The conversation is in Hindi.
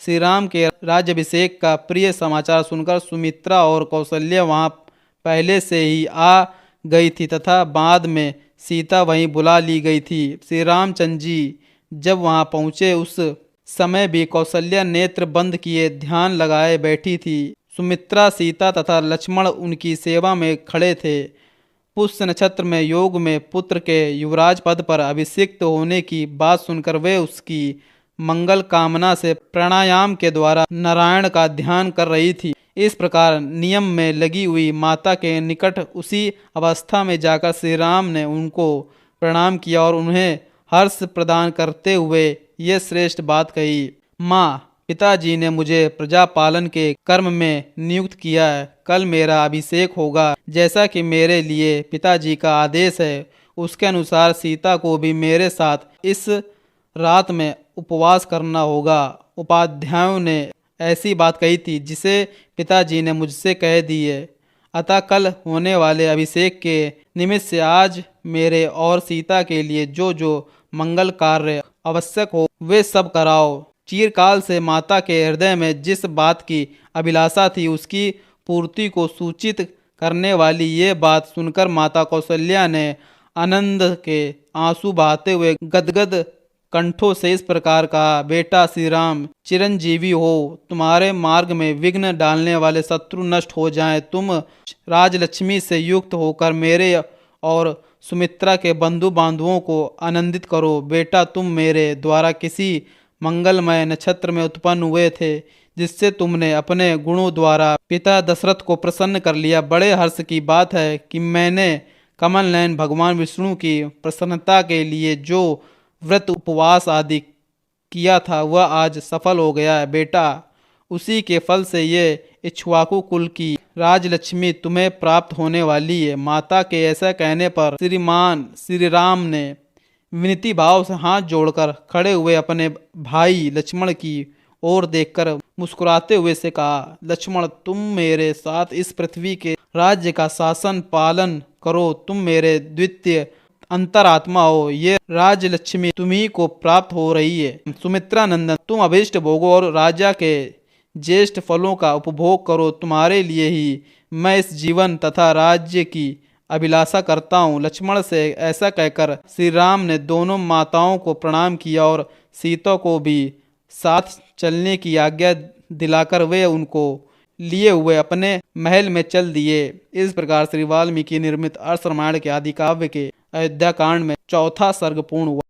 श्री राम के राज्याभिषेक का प्रिय समाचार सुनकर सुमित्रा और कौशल्या वहां पहले से ही आ गई थी तथा बाद में सीता वहीं बुला ली गई थी। श्री रामचंद्र जी जब वहां पहुंचे उस समय भी कौशल्या नेत्र बंद किए ध्यान लगाए बैठी थी। सुमित्रा, सीता तथा लक्ष्मण उनकी सेवा में खड़े थे। पुष्य नक्षत्र में योग में पुत्र के युवराज पद पर अभिषिक्त होने की बात सुनकर वे उसकी मंगल कामना से प्राणायाम के द्वारा नारायण का ध्यान कर रही थी। इस प्रकार नियम में लगी हुई माता के निकट उसी अवस्था में जाकर श्री राम ने उनको प्रणाम किया और उन्हें हर्ष प्रदान करते हुए ये श्रेष्ठ बात कही। माँ, पिताजी ने मुझे प्रजा पालन के कर्म में नियुक्त किया है। कल मेरा अभिषेक होगा। जैसा कि मेरे लिए पिताजी का आदेश है उसके अनुसार सीता को भी मेरे साथ इस रात में उपवास करना होगा। उपाध्यायों ने ऐसी बात कही थी जिसे पिताजी ने मुझसे कह दी है। अतः कल होने वाले अभिषेक के निमित्त से आज मेरे और सीता के लिए जो जो मंगल कार्य आवश्यक हो वे सब कराओ। चिरकाल से माता के हृदय में जिस बात की अभिलाषा थी उसकी पूर्ति को सूचित करने वाली ये बात सुनकर माता कौशल्या ने आनंद के आंसू बहाते हुए गदगद कंठों से इस प्रकार कहा, बेटा श्री राम चिरंजीवी हो, तुम्हारे मार्ग में विघ्न डालने वाले शत्रु नष्ट हो जाएं। तुम राजलक्ष्मी से युक्त होकर मेरे और सुमित्रा के बंधु बांधवों को आनंदित करो। बेटा, तुम मेरे द्वारा किसी मंगलमय नक्षत्र में उत्पन्न हुए थे जिससे तुमने अपने गुणों द्वारा पिता दशरथ को प्रसन्न कर लिया। बड़े हर्ष की बात है कि मैंने कमल नयन भगवान विष्णु की प्रसन्नता के लिए जो व्रत उपवास आदि किया था वह आज सफल हो गया है। बेटा, उसी के फल से ये इक्ष्वाकु कुल की राजलक्ष्मी तुम्हें प्राप्त होने वाली है। माता के ऐसा कहने पर श्रीमान श्री राम ने विनती भाव से हाथ जोड़कर खड़े हुए अपने भाई लक्ष्मण की ओर देखकर मुस्कुराते हुए से कहा, लक्ष्मण, तुम मेरे साथ इस पृथ्वी के राज्य का शासन पालन करो। तुम मेरे द्वितीय अंतरात्मा हो। ये राजलक्ष्मी तुम्ही को प्राप्त हो रही है। सुमित्रा नंदन, तुम अभीष्ट भोगो और राजा के ज्येष्ठ फलों का उपभोग करो। तुम्हारे लिए ही मैं इस जीवन तथा राज्य की अभिलाषा करता हूँ। लक्ष्मण से ऐसा कहकर श्री राम ने दोनों माताओं को प्रणाम किया और सीता को भी साथ चलने की आज्ञा दिलाकर वे उनको लिए हुए अपने महल में चल दिए। इस प्रकार श्री वाल्मीकि निर्मित अर्ष रामायण के आदि काव्य के अयोध्या कांड में चौथा सर्ग पूर्ण हुआ।